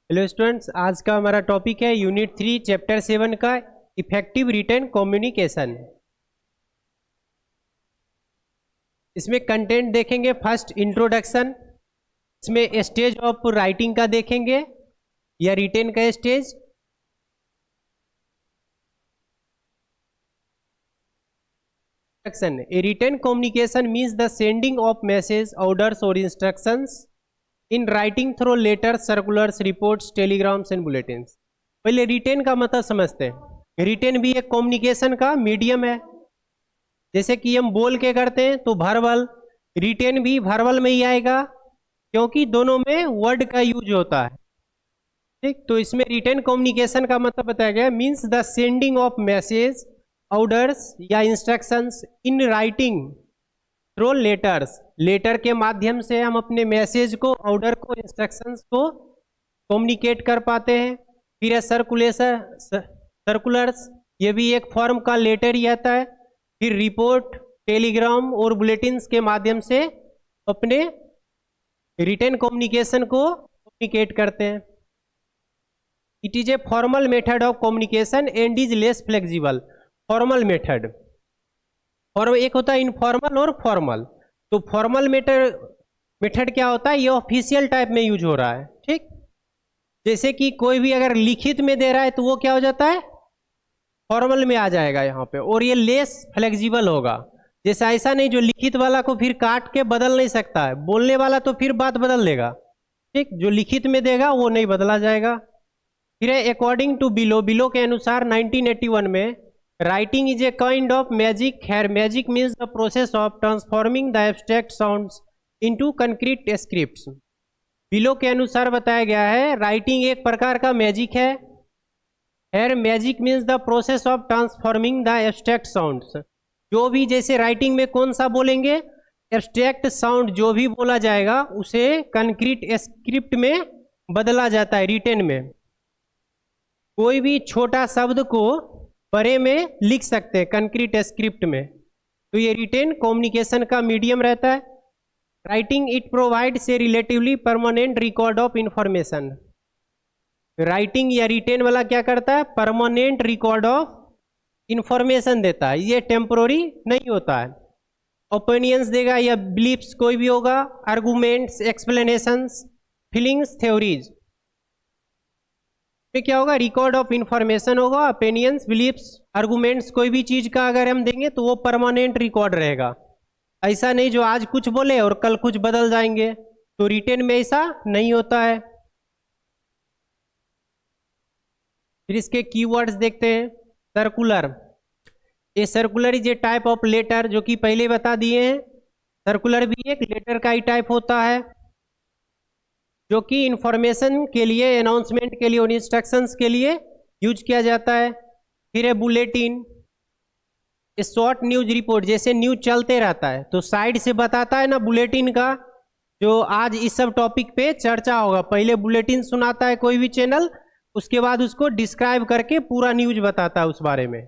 Hello students, आज का हमारा टॉपिक है यूनिट 3 चैप्टर 7 का इफेक्टिव रिटन कम्युनिकेशन। इसमें कंटेंट देखेंगे। फर्स्ट इंट्रोडक्शन, इसमें स्टेज ऑफ राइटिंग का देखेंगे या रिटेन का stage. A written communication means the sending of message, orders or instructions in writing through letters, circulars, reports, telegrams and bulletins। पहले retain का मतलब समझते हैं। रिटेन भी एक कम्युनिकेशन का मीडियम है। जैसे कि हम बोल के करते हैं तो वर्बल, रिटेन भी वर्बल में ही आएगा क्योंकि दोनों में वर्ड का यूज होता है। ठीक, तो इसमें रिटेन कम्युनिकेशन का मतलब बताया गया means the sending of message, orders या instructions in writing through letters. Letter के माध्यम से हम अपने मैसेज को, ऑर्डर को, इंस्ट्रक्शंस को कम्युनिकेट कर पाते हैं। फिर है सर्कुलर्स, ये भी एक फॉर्म का लेटर ही आता है। फिर रिपोर्ट, टेलीग्राम और बुलेटिन्स के माध्यम से अपने रिटेन कम्युनिकेशन को कम्युनिकेट करते हैं। It is a formal method of communication and is less flexible. Formal method, और एक होता है इनफॉर्मल और फॉर्मल। तो फॉर्मल मेथड क्या होता है, ये ऑफिशियल टाइप में यूज हो रहा है। ठीक, जैसे कि कोई भी अगर लिखित में दे रहा है तो वो क्या हो जाता है, फॉर्मल में आ जाएगा यहाँ पे, और ये लेस फ्लेक्सिबल होगा। जैसा ऐसा नहीं जो लिखित वाला को फिर काट के बदल नहीं सकता है, बोलने वाला तो फिर बात बदल देगा। ठीक, जो लिखित में देगा वो नहीं बदला जाएगा। फिर अकॉर्डिंग टू बिलो, बिलो के अनुसार 1981 में writing is a kind of magic. Here magic means the process of transforming the abstract sounds into concrete scripts. बिलो के अनुसार बताया गया है राइटिंग एक प्रकार का मैजिक है। Here magic means the process of transforming the abstract sounds. जो भी जैसे राइटिंग में कौन सा बोलेंगे, एब्स्ट्रैक्ट साउंड जो भी बोला जाएगा उसे कंक्रीट स्क्रिप्ट में बदला जाता है। रिटेन में कोई भी छोटा शब्द को बड़े में लिख सकते हैं कंक्रीट स्क्रिप्ट में, तो ये रिटेन कम्युनिकेशन का मीडियम रहता है। Writing it provides a relatively permanent record of information. Writing या रिटेन वाला क्या करता है, परमानेंट रिकॉर्ड ऑफ इंफॉर्मेशन देता है, ये टेम्पोररी नहीं होता है। ओपिनियंस देगा या बिलीफ्स कोई भी होगा, आर्गुमेंट्स, एक्सप्लेनेशंस, फीलिंग्स, थ्योरीज। क्या होगा, रिकॉर्ड ऑफ इंफॉर्मेशन होगा। ओपिनियंस, बिलीफ्स, आर्गुमेंट्स, कोई भी चीज का अगर हम देंगे तो वो परमानेंट रिकॉर्ड रहेगा। ऐसा नहीं जो आज कुछ बोले और कल कुछ बदल जाएंगे, तो रिटेन में ऐसा नहीं होता है। फिर इसके कीवर्ड्स देखते हैं। सर्कुलर, ये circular is a type of letter, जो कि पहले बता दिए हैं। सर्कुलर भी एक लेटर का ही टाइप होता है जो कि इंफॉर्मेशन के लिए, अनाउंसमेंट के लिए और इंस्ट्रक्शंस के लिए यूज किया जाता है। फिर है बुलेटिन, शॉर्ट न्यूज रिपोर्ट, जैसे न्यूज चलते रहता है तो साइड से बताता है ना बुलेटिन का, जो आज इस सब टॉपिक पे चर्चा होगा। पहले बुलेटिन सुनाता है कोई भी चैनल, उसके बाद उसको डिस्क्राइब करके पूरा न्यूज बताता है उस बारे में।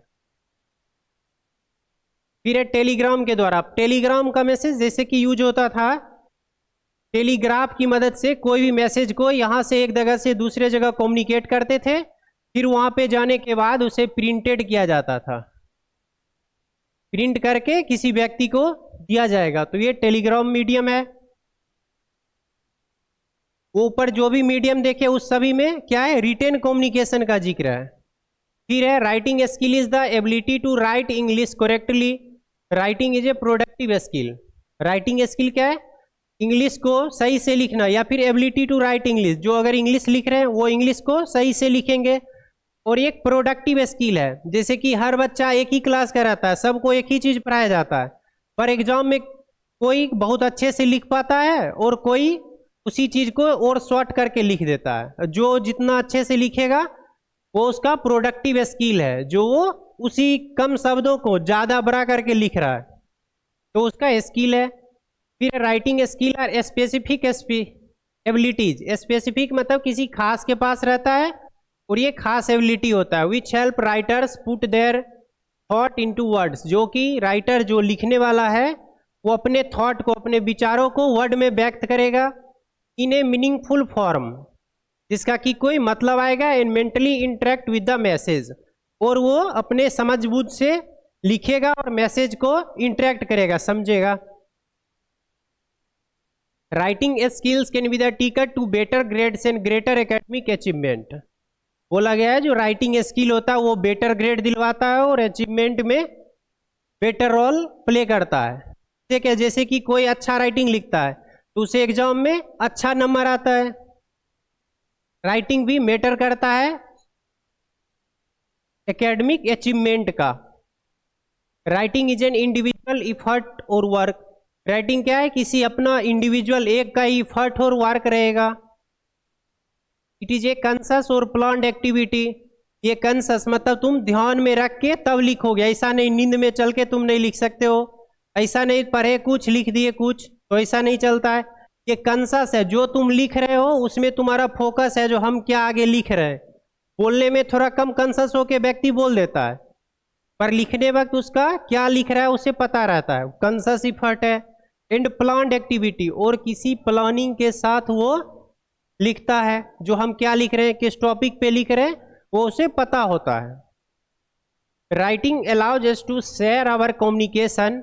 फिर है टेलीग्राम के द्वारा, टेलीग्राम का मैसेज जैसे कि यूज होता था टेलीग्राफ की मदद से, कोई भी मैसेज को यहाँ से एक जगह से दूसरे जगह कम्युनिकेट करते थे, फिर वहां पे जाने के बाद उसे प्रिंटेड किया जाता था, प्रिंट करके किसी व्यक्ति को दिया जाएगा, तो ये टेलीग्राम मीडियम है। वो ऊपर जो भी मीडियम देखे उस सभी में क्या है, रिटेन कम्युनिकेशन का जिक्र है। फिर है writing skill is the ability to write English correctly. Writing is a productive skill. Writing skill क्या है, इंग्लिश को सही से लिखना, या फिर एबिलिटी टू राइट इंग्लिश, जो अगर इंग्लिश लिख रहे हैं वो इंग्लिश को सही से लिखेंगे। और एक प्रोडक्टिव स्किल है, जैसे कि हर बच्चा एक ही क्लास का रहता है, सबको एक ही चीज पढ़ाया जाता है, पर एग्जाम में कोई बहुत अच्छे से लिख पाता है और कोई उसी चीज को और शॉर्ट करके लिख देता है। जो जितना अच्छे से लिखेगा वो उसका प्रोडक्टिव स्किल है, जो वो उसी कम शब्दों को ज्यादा बड़ा करके लिख रहा है, तो उसका स्किल है। फिर राइटिंग स्किल और स्पेसिफिक एबिलिटीज। स्पेसिफिक मतलब किसी खास के पास रहता है और ये खास एबिलिटी होता है। Which help writers put there thought into words, जो कि राइटर, जो लिखने वाला है, वो अपने थॉट को, अपने विचारों को वर्ड में व्यक्त करेगा इन ए मीनिंगफुल फॉर्म। जिसका कि कोई मतलब आएगा and mentally interact with the message, और वो अपने समझबूझ से लिखेगा और मैसेज को इंटरेक्ट करेगा, समझेगा। Writing skills can be the ticket to better grades and greater academic achievement. बोला गया है जो राइटिंग स्किल होता है वो बेटर ग्रेड दिलवाता है और अचीवमेंट में बेटर रोल प्ले करता है। जैसे कि कोई अच्छा राइटिंग लिखता है तो उसे एग्जाम में अच्छा नंबर आता है। राइटिंग भी मैटर करता है एकेडमिक अचीवमेंट का। Writing is an individual effort और वर्क। राइटिंग क्या है, किसी अपना इंडिविजुअल एक का ही इफर्ट और वर्क रहेगा। इट इज ए कंसस और प्लान्ड एक्टिविटी। ये कंसस मतलब तुम ध्यान में रख के तब लिखोगे, ऐसा नहीं नींद में चल के तुम नहीं लिख सकते हो, ऐसा नहीं पढ़े कुछ लिख दिए कुछ, तो ऐसा नहीं चलता है। ये कंसस है, जो तुम लिख रहे हो उसमें तुम्हारा फोकस है, जो हम क्या आगे लिख रहे हैं। बोलने में थोड़ा कम कंसस होके व्यक्ति बोल देता है, पर लिखने वक्त उसका क्या लिख रहा है उसे पता रहता है, कंसस इफर्ट है। एंड प्लान्ड एक्टिविटी, और किसी प्लानिंग के साथ वो लिखता है, जो हम क्या लिख रहे हैं किस टॉपिक पे लिख रहे हैं वो उसे पता होता है। Writing allows us to share our communication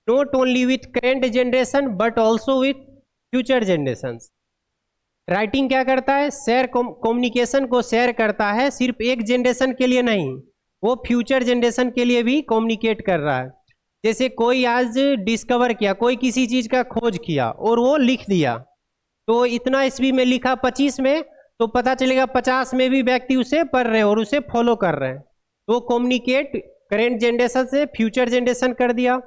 not only with current generation but also with future generations. Writing क्या करता है, शेयर कम्युनिकेशन को शेयर करता है, सिर्फ एक जनरेशन के लिए नहीं, वो फ्यूचर जनरेशन के लिए भी कम्युनिकेट कर रहा है। जैसे कोई आज डिस्कवर किया, कोई किसी चीज का खोज किया और वो लिख दिया, तो इतना ईस्वी में लिखा 25 में, तो पता चलेगा 50 में भी व्यक्ति उसे पढ़ रहे हैं और उसे फॉलो कर रहे हैं, तो कम्युनिकेट करेंट जनरेशन से फ्यूचर जनरेशन कर दिया।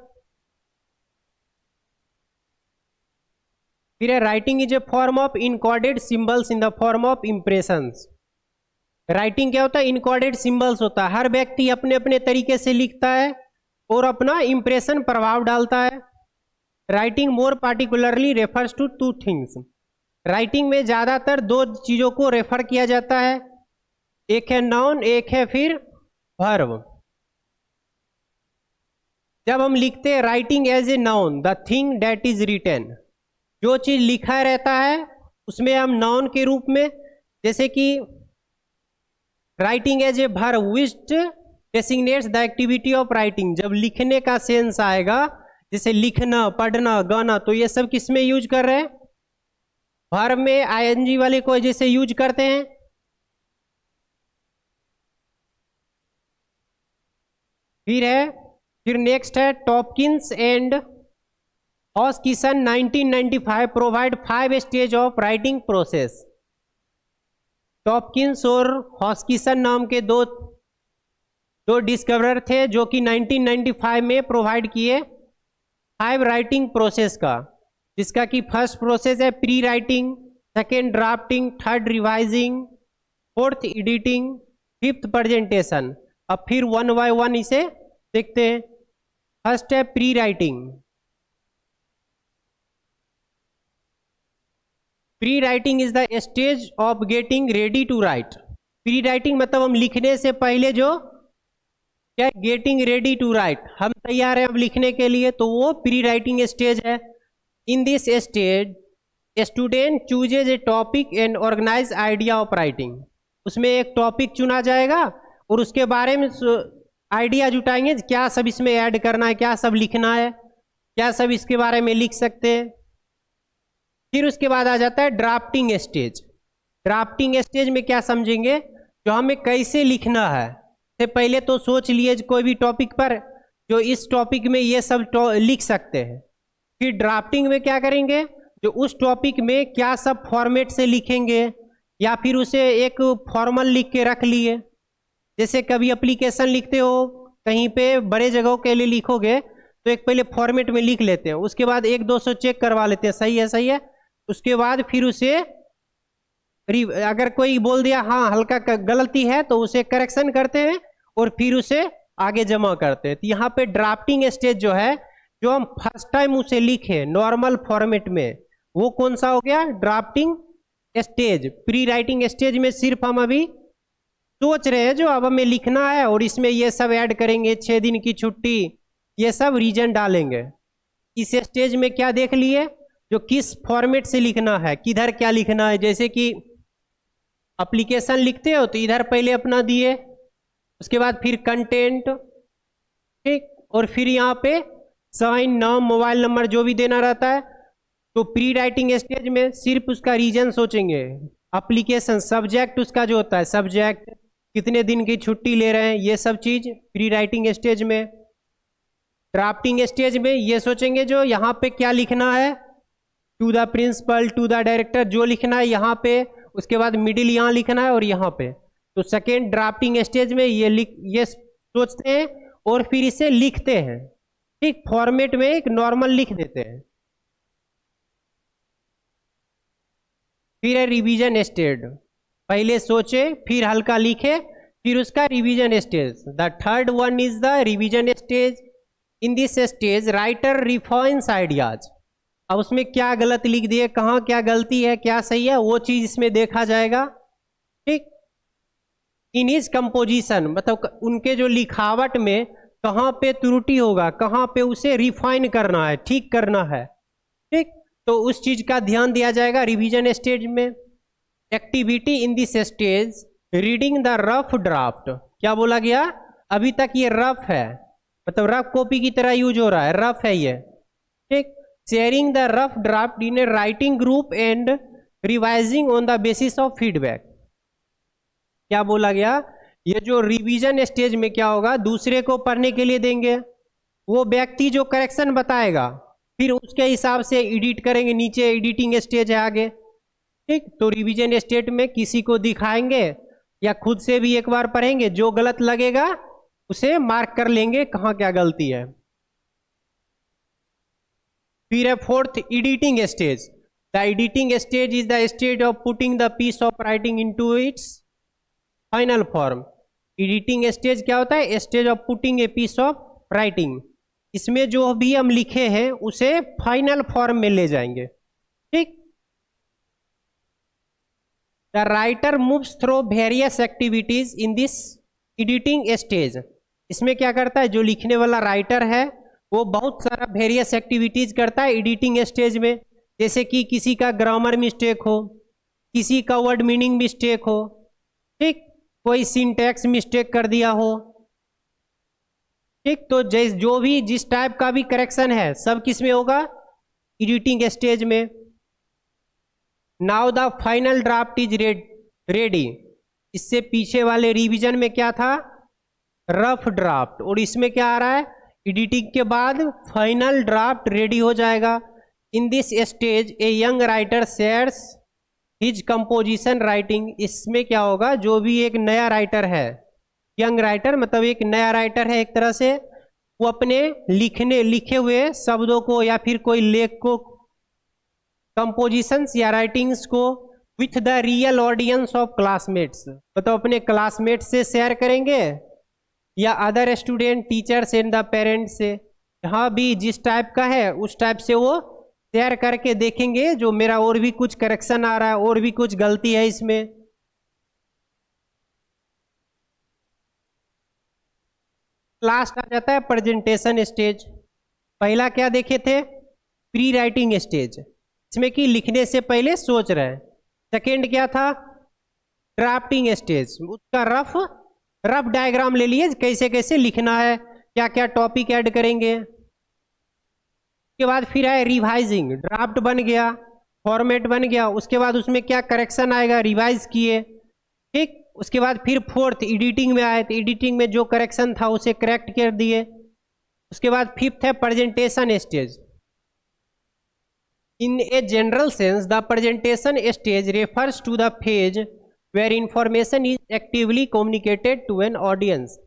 फिर है writing is A form of encoded symbols in the form of impressions. Writing क्या होता है, इनकोडेड सिंबल्स होता है, हर व्यक्ति अपने अपने तरीके से लिखता है और अपना इंप्रेशन प्रभाव डालता है। Writing more particularly refers to two things. Writing में ज्यादातर दो चीजों को रेफर किया जाता है, एक है नाउन, एक है फिर वर्ब। जब हम लिखते हैं writing as a noun, the thing that is written, जो चीज लिखा रहता है उसमें हम नाउन के रूप में, जैसे कि writing as a verb which designates the activity of writing. जब लिखने का सेंस आएगा, जैसे लिखना, पढ़ना, गाना, तो ये सब किस में यूज कर रहे हैं, वर्ब में आईएनजी वाले को जैसे यूज करते हैं। फिर नेक्स्ट है Tompkins and Hoskisson 1995 provide 5 stage of writing process. Tompkins और हॉस्किसन नाम के दो डिस्कवरर थे जो कि 1995 में प्रोवाइड किए 5 राइटिंग प्रोसेस का, जिसका कि फर्स्ट प्रोसेस है pre writing, second drafting, third revising, fourth editing, fifth presentation. अब फिर वन बाय वन इसे देखते हैं। फर्स्ट है pre writing. Pre writing is the stage of getting ready to write. Pre writing मतलब हम लिखने से पहले जो क्या, गेटिंग रेडी टू राइट, हम तैयार हैं अब लिखने के लिए, तो वो प्री राइटिंग स्टेज है। In this stage student chooses a topic and organize idea of writing. उसमें एक टॉपिक चुना जाएगा और उसके बारे में आइडिया जुटाएंगे, क्या सब इसमें ऐड करना है, क्या सब लिखना है, क्या सब इसके बारे में लिख सकते हैं। फिर उसके बाद आ जाता है ड्राफ्टिंग स्टेज। ड्राफ्टिंग स्टेज में क्या समझेंगे, जो हमें कैसे लिखना है, से पहले तो सोच लिए कोई भी टॉपिक पर जो इस टॉपिक में ये सब लिख सकते हैं। फिर ड्राफ्टिंग में क्या करेंगे, जो उस टॉपिक में क्या सब फॉर्मेट से लिखेंगे, या फिर उसे एक फॉर्मल लिख के रख लिए। जैसे कभी एप्लीकेशन लिखते हो, कहीं पे बड़े जगहों के लिए लिखोगे तो एक पहले फॉर्मेट में लिख लेते हैं, उसके बाद 1-200 चेक करवा लेते हैं सही है, उसके बाद फिर उसे अगर कोई बोल दिया हाँ हल्का गलती है तो उसे करेक्शन करते हैं और फिर उसे आगे जमा करते हैं। तो यहाँ पे ड्राफ्टिंग स्टेज जो है, जो हम फर्स्ट टाइम उसे लिखे नॉर्मल फॉर्मेट में, वो कौन सा हो गया, drafting stage. Pre writing stage में सिर्फ हम अभी सोच रहे हैं जो अब हमें लिखना है और इसमें ये सब ऐड करेंगे, 6 दिन की छुट्टी, ये सब रीजन डालेंगे। इस स्टेज में क्या देख लिए, जो किस फॉर्मेट से लिखना है, किधर क्या लिखना है। जैसे कि एप्लीकेशन लिखते हो तो इधर पहले अपना दिए, उसके बाद फिर कंटेंट, ठीक, और फिर यहाँ पे साइन, नाम, मोबाइल नंबर जो भी देना रहता है। तो प्री राइटिंग स्टेज में सिर्फ उसका रीजन सोचेंगे, एप्लीकेशन, सब्जेक्ट उसका जो होता है, सब्जेक्ट, कितने दिन की छुट्टी ले रहे हैं, ये सब चीज प्री राइटिंग स्टेज में। ड्राफ्टिंग स्टेज में ये सोचेंगे जो यहाँ पे क्या लिखना है, to the principal, to the director, जो लिखना है यहाँ पे, उसके बाद मिडिल यहाँ लिखना है और यहाँ पे। तो सेकेंड ड्राफ्टिंग स्टेज में ये सोचते हैं और फिर इसे लिखते हैं, ठीक, फॉर्मेट में एक नॉर्मल लिख देते हैं। फिर है रिवीजन स्टेज, पहले सोचे फिर हल्का लिखे, फिर उसका revision stage. The third one is the revision stage. In this stage writer refines ideas. अब उसमें क्या गलत लिख दिए, कहाँ क्या गलती है, क्या सही है, वो चीज इसमें देखा जाएगा, ठीक। इन हिज कंपोजिशन, मतलब उनके जो लिखावट में कहाँ पे त्रुटि होगा, कहाँ पे उसे रिफाइन करना है, ठीक करना है, ठीक। तो उस चीज का ध्यान दिया जाएगा रिवीजन स्टेज में। Activity in this stage, reading the rough draft. क्या बोला गया, अभी तक ये रफ है, मतलब रफ कॉपी की तरह यूज हो रहा है, रफ है ये, ठीक। Sharing the rough draft in A writing group and revising on the basis of feedback. क्या बोला गया, ये जो रिवीजन स्टेज में क्या होगा, दूसरे को पढ़ने के लिए देंगे, वो व्यक्ति जो करेक्शन बताएगा फिर उसके हिसाब से एडिट करेंगे, नीचे एडिटिंग स्टेज है आगे, ठीक। तो रिवीजन स्टेज में किसी को दिखाएंगे या खुद से भी एक बार पढ़ेंगे, जो गलत लगेगा उसे मार्क कर लेंगे कहाँ क्या गलती है। फिर है fourth editing stage. The editing stage is the stage of putting the piece of writing into its final form. Editing stage क्या होता है, stage of putting a piece of writing. इसमें जो भी हम लिखे हैं उसे फाइनल फॉर्म में ले जाएंगे, ठीक। The writer moves through various activities in this editing stage. इसमें क्या करता है, जो लिखने वाला राइटर है वो बहुत सारा वेरियस एक्टिविटीज करता है एडिटिंग स्टेज में। जैसे कि किसी का ग्रामर मिस्टेक हो, किसी का वर्ड मीनिंग मिस्टेक हो, ठीक, कोई सिंटैक्स मिस्टेक कर दिया हो, ठीक। तो जो भी जिस टाइप का भी करेक्शन है सब किस में होगा, एडिटिंग स्टेज में। Now the final draft is ready. इससे पीछे वाले रिवीजन में क्या था, रफ ड्राफ्ट, और इसमें क्या आ रहा है, एडिटिंग के बाद फाइनल ड्राफ्ट रेडी हो जाएगा। इन this stage a young writer shares his composition writing. इसमें क्या होगा, जो भी एक नया राइटर है, यंग राइटर मतलब एक नया राइटर है एक तरह से, वो अपने लिखे हुए शब्दों को या फिर कोई लेख को, कंपोजिशंस या राइटिंग्स को with the real audience of classmates, मतलब अपने क्लासमेट्स से शेयर करेंगे या other student, teachers and the parents से, जहाँ भी जिस टाइप का है उस टाइप से वो शेयर करके देखेंगे जो मेरा और भी कुछ करेक्शन आ रहा है, और भी कुछ गलती है इसमें। लास्ट आ जाता है प्रेजेंटेशन स्टेज। पहला क्या देखे थे, प्री राइटिंग स्टेज, इसमें कि लिखने से पहले सोच रहे हैं। सेकेंड क्या था, ड्राफ्टिंग स्टेज, उसका रफ डायग्राम ले लिए, कैसे कैसे लिखना है, क्या क्या टॉपिक ऐड करेंगे। उसके बाद फिर आए रिवाइजिंग, ड्राफ्ट बन गया, फॉर्मेट बन गया, उसके बाद उसमें क्या करेक्शन आएगा, रिवाइज किए, ठीक। उसके बाद फिर फोर्थ एडिटिंग में आए, तो एडिटिंग में जो करेक्शन था उसे करेक्ट कर दिए। उसके बाद फिफ्थ है presentation stage. In a general sense the presentation stage refers to the phase where information is actively communicated to an audience.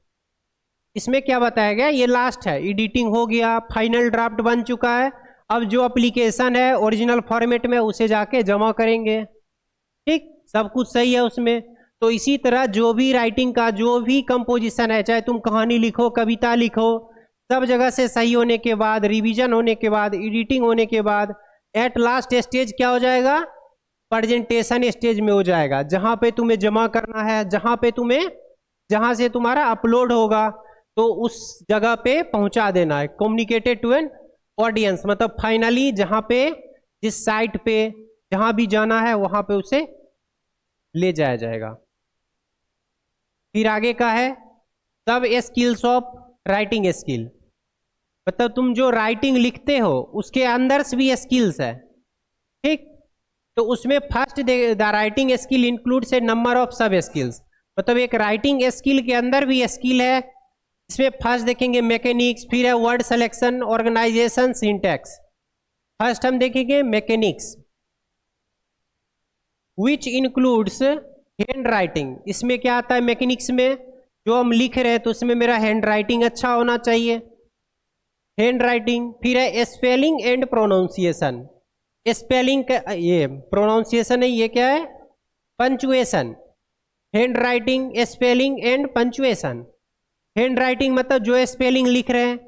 इसमें क्या बताया गया, ये लास्ट है, एडिटिंग हो गया, फाइनल ड्राफ्ट बन चुका है, अब जो एप्लीकेशन है ओरिजिनल फॉर्मेट में उसे जाके जमा करेंगे, ठीक, सब कुछ सही है उसमें। तो इसी तरह जो भी राइटिंग का जो भी कंपोजिशन है, चाहे तुम कहानी लिखो, कविता लिखो, सब जगह से सही होने के बाद, रिवीजन होने के बाद, एडिटिंग होने के बाद, एट लास्ट स्टेज क्या हो जाएगा, प्रेजेंटेशन स्टेज में हो जाएगा, जहां पे तुम्हें जमा करना है, जहां से तुम्हारा अपलोड होगा तो उस जगह पे पहुंचा देना है, कम्युनिकेटेड टू एन ऑडियंस, मतलब फाइनली जहां पे, जिस साइट पे, जहां भी जाना है वहां पे उसे ले जाया जाएगा। फिर आगे का है सब स्किल्स ऑफ राइटिंग स्किल, मतलब तुम जो राइटिंग लिखते हो उसके अंदर से भी स्किल्स है, ठीक। तो उसमें first the writing skill includes A number of सब स्किल्स, मतलब एक राइटिंग स्किल के अंदर भी स्किल है। इसमें फर्स्ट देखेंगे मैकेनिक्स, फिर है word selection, organization, syntax. First हम देखेंगे mechanics, which includes handwriting. इसमें क्या आता है मैकेनिक्स में, जो हम लिख रहे हैं तो उसमें मेरा हैंड राइटिंग अच्छा होना चाहिए, हैंड राइटिंग। फिर है स्पेलिंग एंड प्रोनाउंसिएशन, स्पेलिंग का ये प्रोनाउंसिएशन है, ये क्या है punctuation. Hand writing, spelling and punctuation. Hand writing मतलब जो स्पेलिंग लिख रहे हैं,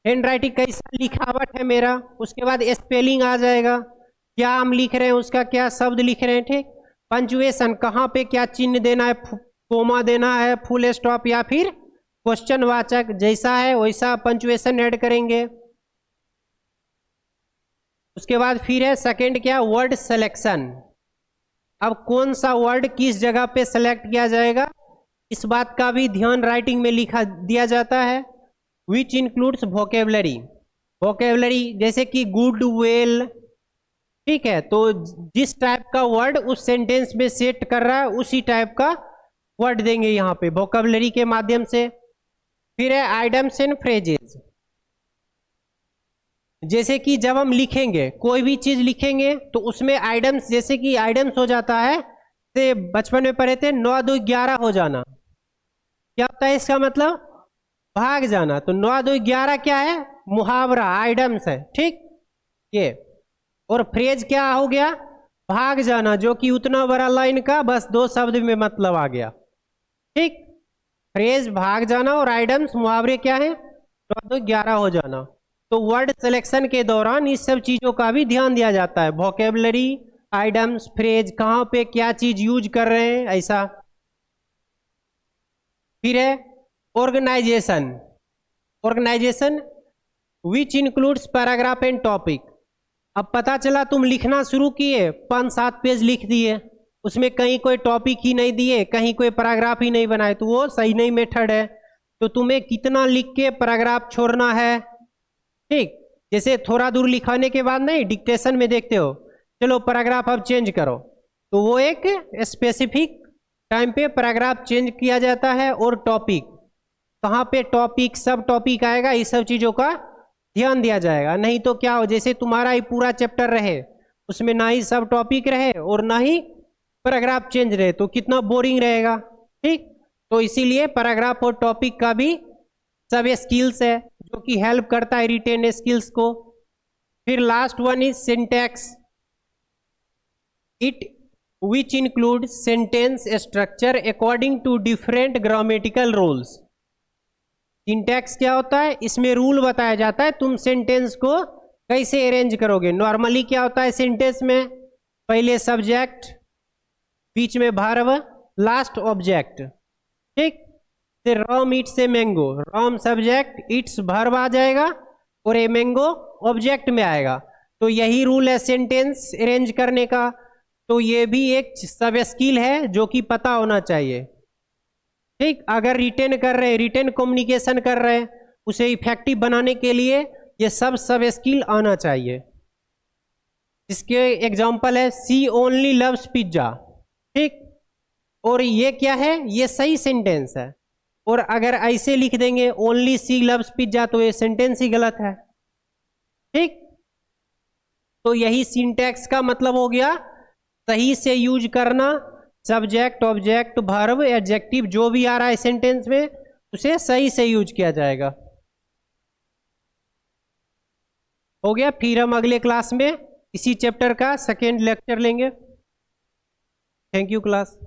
हैंड राइटिंग कैसा लिखावट है मेरा, उसके बाद स्पेलिंग आ जाएगा, क्या हम लिख रहे हैं उसका क्या शब्द लिख रहे हैं, ठीक। पंचुएशन, कहाँ पे क्या चिन्ह देना है, कोमा देना है, फुल स्टॉप या फिर क्वेश्चन वाचक, जैसा है वैसा पंचुएशन ऐड करेंगे। उसके बाद फिर है सेकंड क्या, वर्ड सिलेक्शन। अब कौन सा वर्ड किस जगह पे सेलेक्ट किया जाएगा, इस बात का भी ध्यान राइटिंग में लिखा दिया जाता है। विच इंक्लूड्स वोकेबलरी, वोकेबलरी जैसे कि गुड, वेल, ठीक है। तो जिस टाइप का वर्ड उस सेंटेंस में सेट कर रहा है उसी टाइप का वर्ड देंगे यहाँ पे वोकेबलरी के माध्यम से। फिर है आइडम्स एंड फ्रेजेस, जैसे कि जब हम लिखेंगे कोई भी चीज लिखेंगे तो उसमें आइडम्स, जैसे कि आइडम्स हो जाता है, से बचपन में पढ़े थे 9 2 11 हो जाना, क्या होता है इसका मतलब भाग जाना। तो 9 2 11 क्या है, मुहावरा, आइडम्स है, ठीक ये। और फ्रेज क्या हो गया, भाग जाना, जो कि उतना बड़ा लाइन का बस 2 शब्द में मतलब आ गया, ठीक। फ्रेज भाग जाना और आइडम्स मुहावरे क्या है 9 2 11 हो जाना। तो वर्ड सिलेक्शन के दौरान इस सब चीजों का भी ध्यान दिया जाता है, वोकेबलरी, आइडम्स, फ्रेज, कहां पे क्या चीज यूज कर रहे हैं, ऐसा। फिर है organization, organization which includes paragraph and topic. अब पता चला तुम लिखना शुरू किए, 5-7 पेज लिख दिए, उसमें कहीं कोई टॉपिक ही नहीं दिए, कहीं कोई पैराग्राफ ही नहीं बनाए, तो वो सही नहीं मेथड है। तो तुम्हें कितना लिख के पैराग्राफ छोड़ना है, ठीक। जैसे थोड़ा दूर लिखाने के बाद नहीं, डिक्टेशन में देखते हो, चलो पैराग्राफ अब चेंज करो, तो वो एक स्पेसिफिक टाइम पे पैराग्राफ चेंज किया जाता है। और टॉपिक, कहाँ पे टॉपिक, सब टॉपिक आएगा, इस सब चीजों का ध्यान दिया जाएगा। नहीं तो क्या हो, जैसे तुम्हारा ही पूरा चैप्टर रहे, उसमें ना ही सब टॉपिक रहे और ना ही पैराग्राफ चेंज रहे, तो कितना बोरिंग रहेगा, ठीक। तो इसीलिए पैराग्राफ और टॉपिक का भी सब स्किल्स है जो कि हेल्प करता है रिटेन स्किल्स को। फिर last one is syntax, it which include sentence structure according to different grammatical rules. Syntax क्या होता है, इसमें रूल बताया जाता है तुम सेंटेंस को कैसे अरेंज करोगे। नॉर्मली क्या होता है सेंटेंस में, पहले सब्जेक्ट, बीच में वर्ब, लास्ट ऑब्जेक्ट, ठीक। Ram eats a mango, Ram subject, eats verb आ जाएगा और ए मैंगो ऑब्जेक्ट में आएगा। तो यही रूल है सेंटेंस अरेंज करने का। तो ये भी एक सब स्किल है जो कि पता होना चाहिए, ठीक। अगर रिटेन कर रहे हैं, रिटेन कम्युनिकेशन कर रहे हैं, उसे इफेक्टिव बनाने के लिए ये सब स्किल आना चाहिए। इसके एग्जांपल है सी ओनली लव्स पिज्जा, ठीक। और ये क्या है, ये सही सेंटेंस है। और अगर ऐसे लिख देंगे ओनली सी लव्स पिज्जा, तो ये सेंटेंस ही गलत है, ठीक। तो यही सिंटैक्स का मतलब हो गया, सही से यूज करना, सब्जेक्ट, ऑब्जेक्ट, वर्ब, एडजेक्टिव जो भी आ रहा है सेंटेंस में उसे सही से यूज किया जाएगा। हो गया। फिर हम अगले क्लास में इसी चैप्टर का सेकेंड लेक्चर लेंगे। Thank you class.